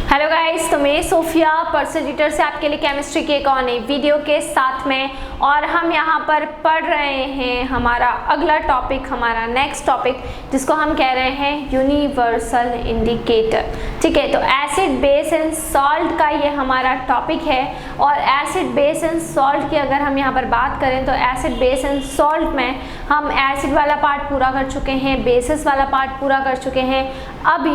Hello guys, तो मैं Sophia परसेडिटर से आपके लिए केमिस्ट्री के एक और नई वीडियो के साथ में, और हम यहाँ पर पढ़ रहे हैं हमारा अगला टॉपिक, हमारा नेक्स्ट टॉपिक, जिसको हम कह रहे हैं यूनिवर्सल इंडिकेटर। ठीक है, तो एसिड बेस एंड सॉल्ट का ये हमारा टॉपिक है। और एसिड बेस एंड सॉल्ट की अगर हम यहाँ पर बात करें तो एसिड बेस एंड सॉल्ट में हम एसिड वाला पार्ट पूरा कर चुके हैं, बेसिस वाला पार्ट पूरा कर चुके हैं। अब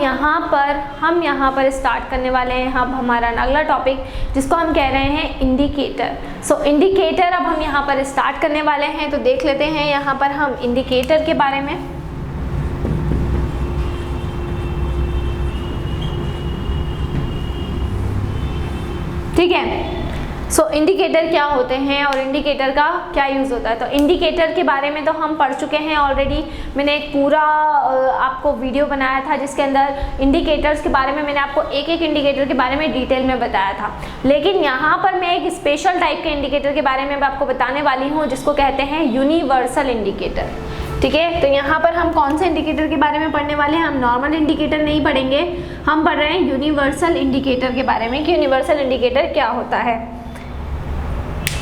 हम यहाँ पर स्टार्ट करने वाले हैं हम हमारा अगला टॉपिक, जिसको हम कह रहे हैं इंडिकेटर। सो इंडिकेटर अब हम यहाँ पर स्टार्ट करने वाले हैं। तो देख लेते हैं यहाँ पर हम इंडिकेटर के बारे में। ठीक है, सो इंडिकेटर क्या होते हैं और इंडिकेटर का क्या यूज़ होता है। तो इंडिकेटर के बारे में तो हम पढ़ चुके हैं ऑलरेडी। मैंने एक पूरा आपको वीडियो बनाया था जिसके अंदर इंडिकेटर्स के बारे में मैंने आपको एक एक इंडिकेटर के बारे में डिटेल में बताया था। लेकिन यहाँ पर मैं एक स्पेशल टाइप के इंडिकेटर के बारे में आपको बताने वाली हूँ, जिसको कहते हैं यूनिवर्सल इंडिकेटर। ठीक है, तो यहाँ पर हम कौन से इंडिकेटर के बारे में पढ़ने वाले हैं। हम नॉर्मल इंडिकेटर नहीं पढ़ेंगे, हम पढ़ रहे हैं यूनिवर्सल इंडिकेटर के बारे में कि यूनिवर्सल इंडिकेटर क्या होता है।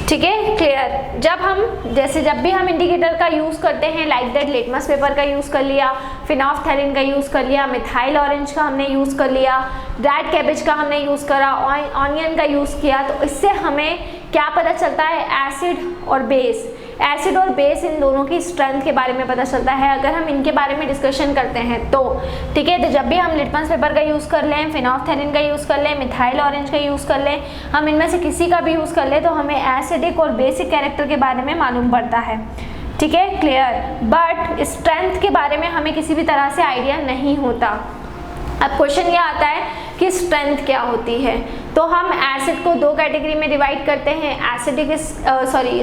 ठीक है, क्लियर। जब भी हम इंडिकेटर का यूज़ करते हैं, लाइक दैट लिटमस पेपर का यूज़ कर लिया, फिनोल्फथैलीन का यूज़ कर लिया, मिथाइल ऑरेंज का हमने यूज़ कर लिया, रेड कैबेज का हमने यूज़ करा, ऑनियन का यूज़ किया, तो इससे हमें क्या पता चलता है, एसिड और बेस इन दोनों की स्ट्रेंथ के बारे में पता चलता है अगर हम इनके बारे में डिस्कशन करते हैं तो। ठीक है, तो जब भी हम लिटमस पेपर का यूज़ कर लें, फिनोल्फथैलीन का यूज़ कर लें, मिथाइल ऑरेंज का यूज़ कर लें, हम इनमें से किसी का भी यूज़ कर लें, तो हमें एसिडिक और बेसिक कैरेक्टर के बारे में मालूम पड़ता है। ठीक है, क्लियर। बट स्ट्रेंथ के बारे में हमें किसी भी तरह से आइडिया नहीं होता। अब क्वेश्चन ये आता है कि स्ट्रेंथ क्या होती है। तो हम एसिड को दो कैटेगरी में डिवाइड करते हैं,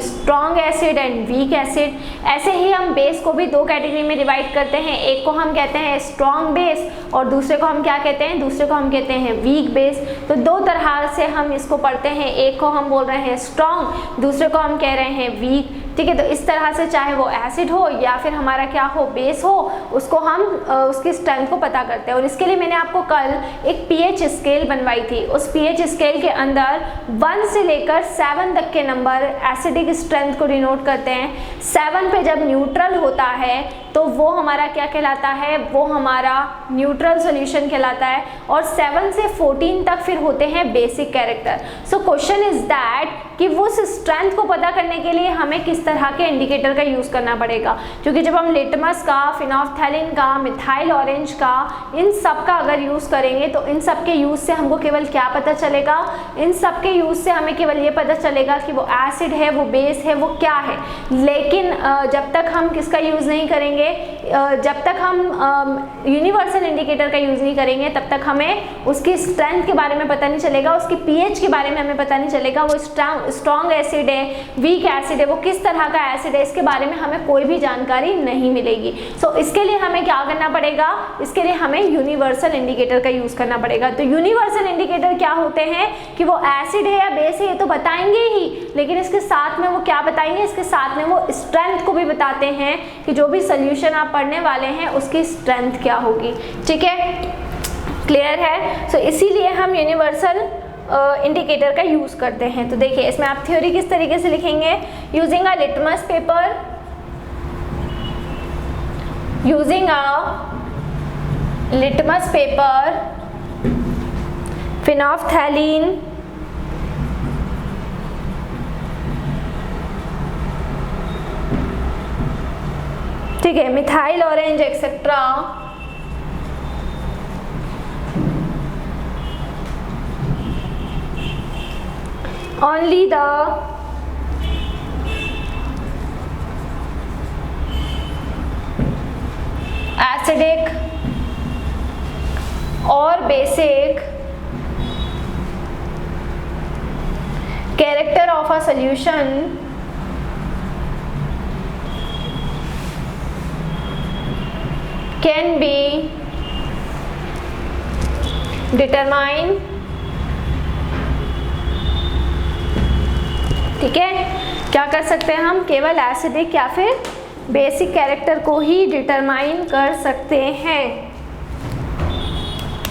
strong acid and weak acid. ऐसे ही हम बेस को भी दो कैटेगरी में डिवाइड करते हैं, एक को हम कहते हैं स्ट्रॉन्ग बेस और दूसरे को हम क्या कहते हैं, दूसरे को हम कहते हैं वीक बेस। तो दो तरह से हम इसको पढ़ते हैं, एक को हम बोल रहे हैं स्ट्रॉन्ग, दूसरे को हम कह रहे हैं वीक। ठीक है, तो इस तरह से चाहे वो एसिड हो या फिर हमारा क्या हो, बेस हो, उसको हम उसकी स्ट्रेंथ को पता करते हैं। और इसके लिए मैंने आपको कल एक पीएच स्केल बनवाई थी। उस पीएच स्केल के अंदर 1 से लेकर 7 तक के नंबर एसिडिक स्ट्रेंथ को डिनोट करते हैं। 7 पे जब न्यूट्रल होता है तो वो हमारा क्या कहलाता है, वो हमारा न्यूट्रल सॉल्यूशन कहलाता है। और 7 से 14 तक फिर होते हैं basic character. So question is that कि वो स्ट्रेंथ को पता करने के लिए हमें किस तरह के इंडिकेटर का यूज़ करना पड़ेगा। क्योंकि जब हम लिटमस का, फिनोल्फथैलीन का, मिथाइल ऑरेंज का, इन सब का अगर यूज़ करेंगे तो इन सब के यूज़ से हमको केवल क्या पता चलेगा, इन सब के यूज़ से हमें केवल ये पता चलेगा कि वो एसिड है, वो बेस है, वो क्या है। लेकिन जब तक हम किसका यूज़ नहीं करेंगे, जब तक हम यूनिवर्सल इंडिकेटर का यूज़ नहीं करेंगे, तब तक हमें उसकी स्ट्रेंथ के बारे में पता नहीं चलेगा, उसकी पीएच के बारे में हमें पता नहीं चलेगा, वो स्ट्रॉन्ग एसिड है, वीक एसिड है, वो किस तरह का एसिड है, इसके बारे में हमें कोई भी जानकारी नहीं मिलेगी। सो इसके लिए हमें क्या करना पड़ेगा, इसके लिए हमें यूनिवर्सल इंडिकेटर का यूज़ करना पड़ेगा। तो यूनिवर्सल इंडिकेटर क्या होते हैं कि वो एसिड है या बेस है ये तो बताएंगे ही, लेकिन इसके साथ में वो क्या बताएंगे, इसके साथ में वो स्ट्रेंथ को भी बताते हैं कि जो भी सोल्यूशन आप पढ़ने वाले हैं उसकी स्ट्रेंथ क्या होगी। ठीक है, क्लियर है। सो इसीलिए हम यूनिवर्सल इंडिकेटर का यूज़ करते हैं। तो देखिए इसमें आप थ्योरी किस तरीके से लिखेंगे, यूजिंग अ लिटमस पेपर, फिनोल्फथैलीन, ठीक है, methyl orange etcetera, only the acidic or basic character of a solution can be determined। ठीक है, क्या कर सकते हैं हम, केवल एसिडिक या फिर बेसिक कैरेक्टर को ही डिटरमाइन कर सकते हैं।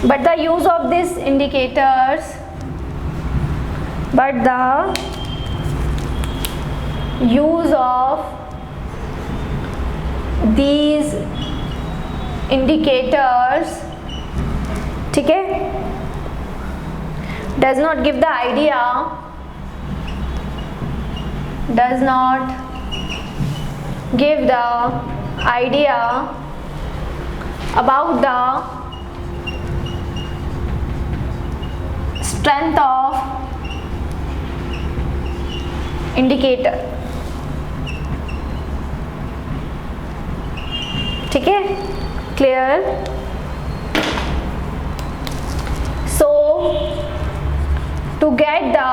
but the use of these indicators ठीक है, does not give the idea about the strength of indicator। ठीक है, clear. So to get the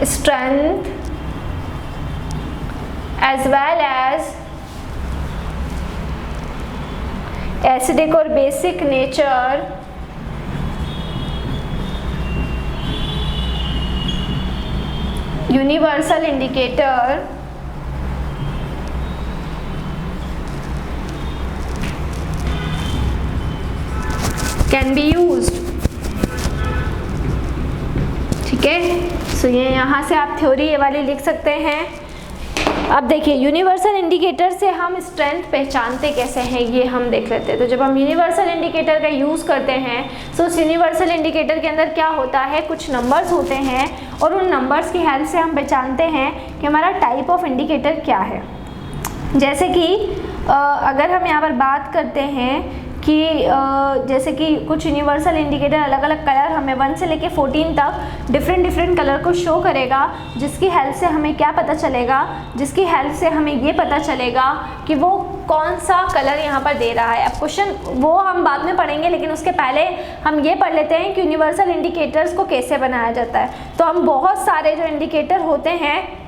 strength as well as acidic और basic nature universal indicator can be used। ठीक है, सो ये यहाँ से आप थ्योरी ये वाली लिख सकते हैं। अब देखिए यूनिवर्सल इंडिकेटर से हम स्ट्रेंथ पहचानते कैसे हैं ये हम देख लेते हैं। तो जब हम यूनिवर्सल इंडिकेटर का यूज़ करते हैं तो उस यूनिवर्सल इंडिकेटर के अंदर क्या होता है, कुछ नंबर्स होते हैं और उन नंबर्स की हेल्प से हम पहचानते हैं कि हमारा टाइप ऑफ इंडिकेटर क्या है। जैसे कि अगर हम यहाँ पर बात करते हैं कि जैसे कि कुछ यूनिवर्सल इंडिकेटर अलग अलग कलर हमें 1 से लेके 14 तक डिफरेंट कलर को शो करेगा, जिसकी हेल्प से हमें क्या पता चलेगा, जिसकी हेल्प से हमें ये पता चलेगा कि वो कौन सा कलर यहाँ पर दे रहा है। अब क्वेश्चन वो हम बाद में पढ़ेंगे, लेकिन उसके पहले हम ये पढ़ लेते हैं कि यूनिवर्सल इंडिकेटर्स को कैसे बनाया जाता है। तो हम बहुत सारे जो इंडिकेटर होते हैं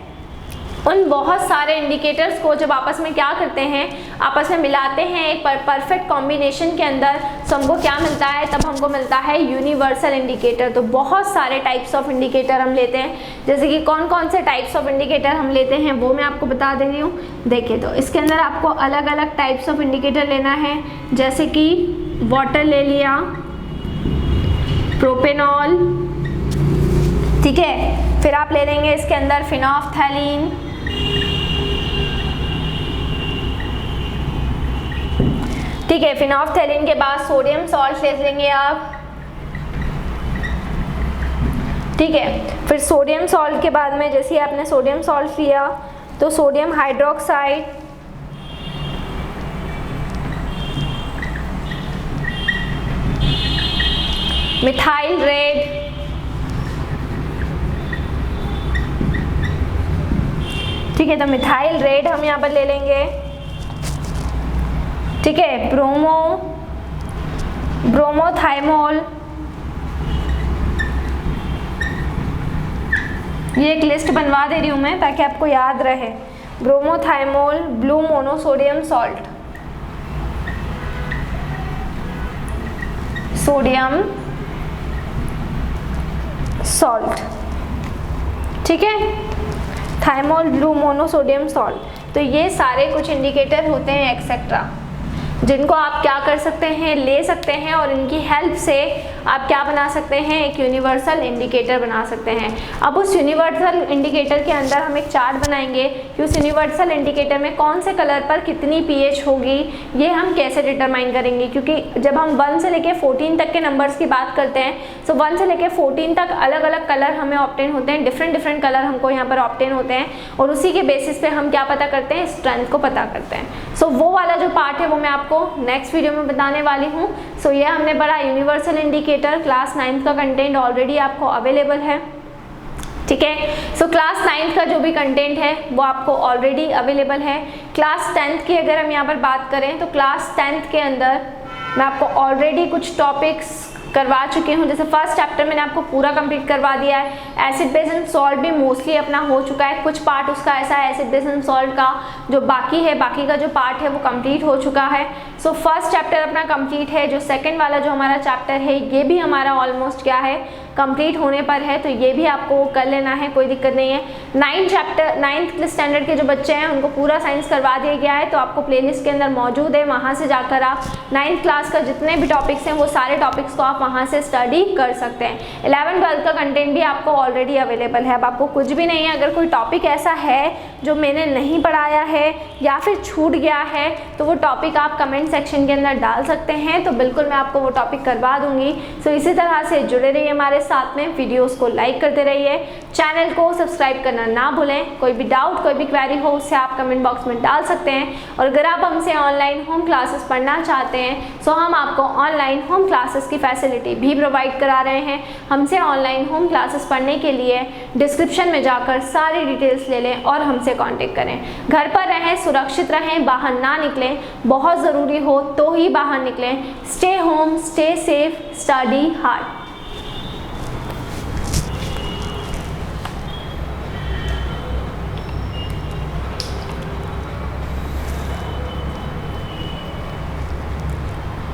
उन बहुत सारे इंडिकेटर्स को जब आपस में क्या करते हैं, आपस में मिलाते हैं एक परफेक्ट कॉम्बिनेशन के अंदर, तो हमको क्या मिलता है, तब हमको मिलता है यूनिवर्सल इंडिकेटर। तो बहुत सारे टाइप्स ऑफ इंडिकेटर हम लेते हैं, जैसे कि कौन कौन से टाइप्स ऑफ इंडिकेटर हम लेते हैं वो मैं आपको बता दे रही हूँ। देखिए, तो इसके अंदर आपको अलग अलग टाइप्स ऑफ इंडिकेटर लेना है, जैसे कि वाटर ले लिया, प्रोपेनॉल, ठीक है, फिर आप ले लेंगे इसके अंदर फिनोल्फ्थैलीन, ठीक है, फिनोल्फ्थैलीन के बाद सोडियम सॉल्ट ले लेंगे आप, ठीक है। फिर सोडियम सॉल्ट के बाद में जैसे आपने सोडियम सॉल्ट लिया तो सोडियम हाइड्रोक्साइड, मिथाइल रेड, ठीक है, तो मिथाइल रेड हम यहाँ पर ले लेंगे, ठीक है, ब्रोमोथाइमोल, ये एक लिस्ट बनवा दे रही हूँ मैं ताकि आपको याद रहे। Bromothymol, blue monosodium salt, sodium salt, ठीक है, थाइमोल, ब्लू मोनोसोडियम सॉल्ट। तो ये सारे कुछ इंडिकेटर होते हैं एक्सेट्रा, जिनको आप क्या कर सकते हैं, ले सकते हैं और इनकी हेल्प से आप क्या बना सकते हैं, एक यूनिवर्सल इंडिकेटर बना सकते हैं। अब उस यूनिवर्सल इंडिकेटर के अंदर हम एक चार्ट बनाएंगे कि उस यूनिवर्सल इंडिकेटर में कौन से कलर पर कितनी पीएच होगी, ये हम कैसे डिटरमाइन करेंगे। क्योंकि जब हम 1 से लेके 14 तक के नंबर्स की बात करते हैं, तो 1 से लेके 14 तक अलग अलग कलर हमें ऑब्टेन होते हैं, डिफरेंट कलर हमको यहाँ पर ऑब्टेन होते हैं, और उसी के बेसिस पे हम क्या पता करते हैं, स्ट्रेंथ को पता करते हैं। सो वो वाला जो पार्ट है वो मैं आपको नेक्स्ट वीडियो में बताने वाली हूँ। सो ये हमने पढ़ा यूनिवर्सल इंडिकेटर, क्लास 9th का कंटेंट ऑलरेडी आपको अवेलेबल है, ठीक है। सो क्लास 9th का जो भी कंटेंट है वो आपको ऑलरेडी अवेलेबल है। क्लास 10th की अगर हम यहाँ पर बात करें तो क्लास 10th के अंदर मैं आपको ऑलरेडी कुछ टॉपिक्स करवा चुकी हूँ। जैसे फर्स्ट चैप्टर मैंने आपको पूरा कंप्लीट करवा दिया है। एसिड बेस एंड सॉल्ट भी मोस्टली अपना हो चुका है, कुछ पार्ट उसका ऐसा है एसिड बेस एंड सॉल्ट का जो बाकी है, बाकी का जो पार्ट है वो कंप्लीट हो चुका है। फर्स्ट चैप्टर अपना कंप्लीट है। जो सेकंड वाला जो हमारा चैप्टर है ये भी हमारा ऑलमोस्ट क्या है, कंप्लीट होने पर है, तो ये भी आपको कर लेना है, कोई दिक्कत नहीं है। 9th स्टैंडर्ड के जो बच्चे हैं उनको पूरा साइंस करवा दिया गया है, तो आपको प्लेलिस्ट के अंदर मौजूद है, वहाँ से जाकर आप 9th क्लास का जितने भी टॉपिक्स हैं वो सारे टॉपिक्स को आप वहाँ से स्टडी कर सकते हैं। 11th-12th का कंटेंट भी आपको ऑलरेडी अवेलेबल है। अब आपको कुछ भी नहीं है, अगर कोई टॉपिक ऐसा है जो मैंने नहीं पढ़ाया है या फिर छूट गया है तो वो टॉपिक आप कमेंट सेक्शन के अंदर डाल सकते हैं, तो बिल्कुल मैं आपको वो टॉपिक करवा दूंगी। सो इसी तरह से जुड़े रहिए हमारे साथ में, वीडियोस को लाइक करते रहिए, चैनल को सब्सक्राइब करना ना भूलें। कोई भी डाउट, कोई भी क्वेरी हो उससे आप कमेंट बॉक्स में डाल सकते हैं। और अगर आप हमसे ऑनलाइन होम क्लासेस पढ़ना चाहते हैं तो हम आपको ऑनलाइन होम क्लासेस की फैसिलिटी भी प्रोवाइड करा रहे हैं। हमसे ऑनलाइन होम क्लासेस पढ़ने के लिए डिस्क्रिप्शन में जाकर सारी डिटेल्स ले लें और हमसे कांटेक्ट करें। घर पर रहें, सुरक्षित रहें, बाहर ना निकलें, बहुत ज़रूरी हो तो ही बाहर निकलें। Stay home, stay safe, study hard.